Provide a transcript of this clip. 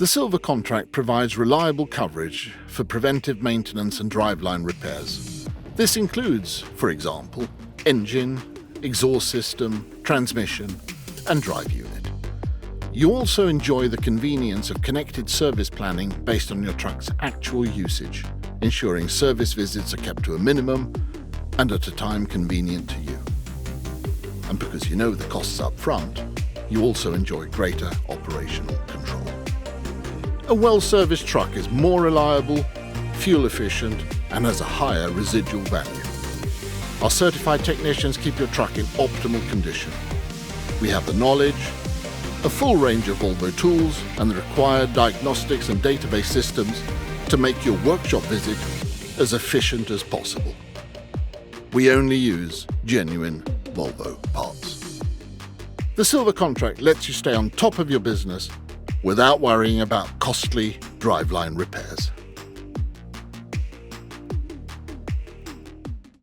The Silver contract provides reliable coverage for preventive maintenance and driveline repairs. This includes, for example, engine, exhaust system, transmission, and drive unit. You also enjoy the convenience of connected service planning based on your truck's actual usage, ensuring service visits are kept to a minimum and at a time convenient to you. And because you know the costs up front, you also enjoy greater operational control. A well-serviced truck is more reliable, fuel efficient, and has a higher residual value. Our certified technicians keep your truck in optimal condition. We have the knowledge, a full range of Volvo tools, and the required diagnostics and database systems to make your workshop visit as efficient as possible. We only use genuine Volvo parts. The Silver contract lets you stay on top of your business without worrying about costly driveline repairs.